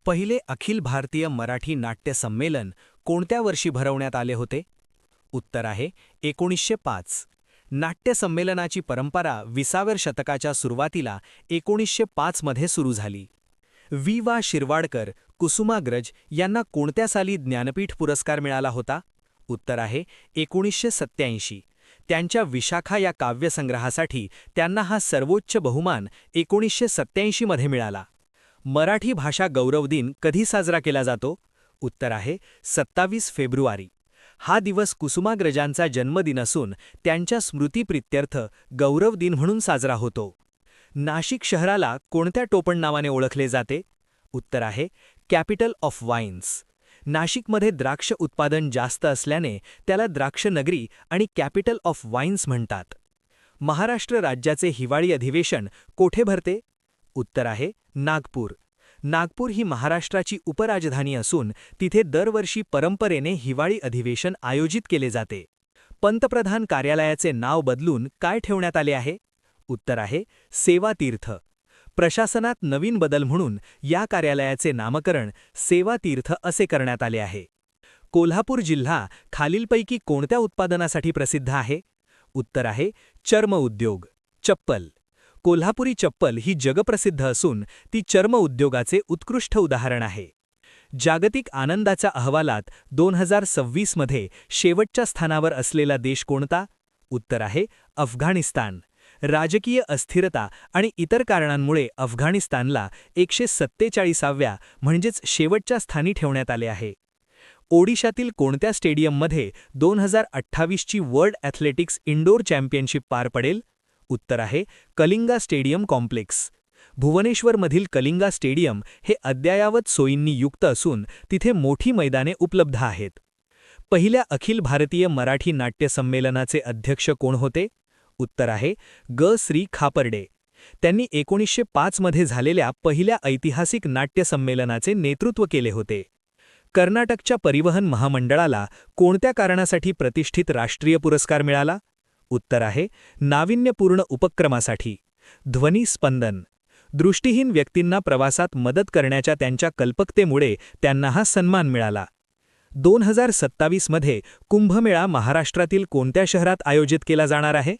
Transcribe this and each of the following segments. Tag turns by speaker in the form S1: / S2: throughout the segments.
S1: पहिले अखिल भारतीय मराठी नाट्य संमेलन कोणत्या वर्षी भरवण्यात आले होते? उत्तर आहे 1905. नाट्य संमेलनाची परंपरा 20व्या शतकाच्या सुरुवातीला 1905 मध्ये सुरू झाली. वा शिरवाडकर, कुसुमाग्रज यांना कोणत्या साली ज्ञानपीठ पुरस्कार मिळाला होता? उत्तर आहे 1987. त्यांच्या विशाखा या काव्यसंग्रहासाठी त्यांना हा सर्वोच्च बहुमान 1987 मध्ये मिळाला. मराठी भाषा गौरव दिन कधी साजरा केला जातो? उत्तर आहे 27 फेब्रुवारी. हा दिवस कुसुमाग्रजांचा जन्मदिन असून त्यांच्या स्मृतीप्रित्यर्थ गौरव दिन म्हणून साजरा होतो. नाशिक शहराला कोणत्या टोपण नावाने ओळखले जाते? उत्तर आहे कॅपिटल ऑफ वाईन्स. नाशिकमध्ये द्राक्ष उत्पादन जास्त असल्याने त्याला द्राक्षनगरी आणि कॅपिटल ऑफ वाईन्स म्हणतात. महाराष्ट्र राज्याचे हिवाळी अधिवेशन कोठे भरते? उत्तर आहे नागपूर. नागपूर ही महाराष्ट्राची उपराजधानी असून तिथे दरवर्षी परंपरेने हिवाळी अधिवेशन आयोजित केले जाते. पंतप्रधान कार्यालयाचे नाव बदलून काय ठेवण्यात आले आहे? उत्तर आहे सेवातीर्थ. प्रशासनात नवीन बदल म्हणून या कार्यालयाचे नामकरण सेवातीर्थ असे करण्यात आले आहे. कोल्हापूर जिल्हा खालीलपैकी कोणत्या उत्पादनासाठी प्रसिद्ध आहे? उत्तर आहे चर्म उद्योग, चप्पल. कोल्हापुरी चप्पल ही जगप्रसिद्ध असून ती चर्म उद्योगाचे उत्कृष्ट उदाहरण आहे. जागतिक आनंदाच्या अहवालात 2026 मध्ये शेवटच्या स्थानावर असलेला देश कोणता? उत्तर आहे अफगाणिस्तान. राजकीय अस्थिरता आणि इतर कारणांमुळे अफगाणिस्तानला 147व्या म्हणजेच शेवटच्या स्थानी ठेवण्यात आले आहे. ओडिशातील कोणत्या स्टेडियममध्ये 2028 ची वर्ल्ड ॲथलेटिक्स इंडोर चॅम्पियनशिप पार पडेल? उत्तर आहे कलिंगा स्टेडियम कॉम्प्लेक्स. भुवनेश्वरमधील कलिंगा स्टेडियम हे अद्ययावत सोयींनी युक्त असून तिथे मोठी मैदाने उपलब्ध आहेत. पहिल्या अखिल भारतीय मराठी नाट्य संमेलनाचे अध्यक्ष कोण होते? उत्तर आहे श्री खापर्डे. त्यांनी 1905 मध्ये झालेल्या पहिल्या ऐतिहासिक नाट्य संमेलनाचे नेतृत्व केले होते. कर्नाटकच्या परिवहन महामंडळाला कोणत्या कारणासाठी प्रतिष्ठित राष्ट्रीय पुरस्कार मिळाला? उत्तर आहे नाविन्यपूर्ण उपक्रमासाठी. ध्वनी स्पंदन. दृष्टिहीन व्यक्तींना प्रवासात मदत करण्याच्या त्यांच्या कल्पकतेमुळे त्यांना हा सन्मान मिळाला. 2027 मध्ये कुंभमेळा महाराष्ट्रातील कोणत्या शहरात आयोजित केला जाणार आहे?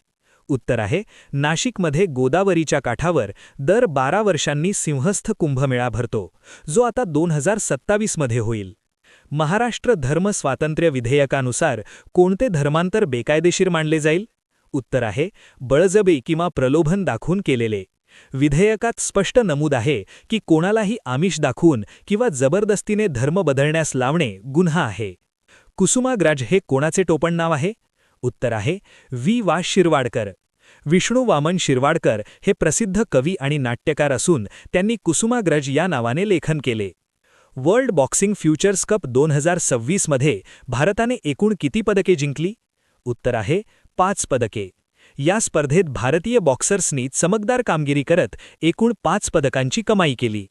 S1: उत्तर आहे नाशिकमध्ये गोदावरीच्या काठावर दर 12 वर्षांनी सिंहस्थ कुंभमेळा भरतो, जो आता 2027 मध्ये होईल. महाराष्ट्र धर्म स्वातंत्र्य विधेयकानुसार कोणते धर्मांतर बेकायदेशीर मानले जाईल? उत्तर आहे बळजबरी किंवा प्रलोभन दाखवून केलेले. विधेयकात स्पष्ट नमूद आहे की कोणालाही आमिष दाखवून किंवा जबरदस्तीने धर्म बदलण्यास लावणे गुन्हा आहे. कुसुमाग्रज हे कोणाचे टोपण नाव आहे? उत्तर आहे वा शिरवाडकर. विष्णू वामन शिरवाडकर हे प्रसिद्ध कवी आणि नाट्यकार असून त्यांनी कुसुमाग्रज या नावाने लेखन केले. वर्ल्ड बॉक्सिंग फ्युचर्स कप 2026 मध्ये भारताने एकूण किती पदके जिंकली? उत्तर आहे 5 पदके. या स्पर्धेत भारतीय बॉक्सर्सनी चमकदार कामगिरी करत एकूण 5 पदकांची कमाई केली.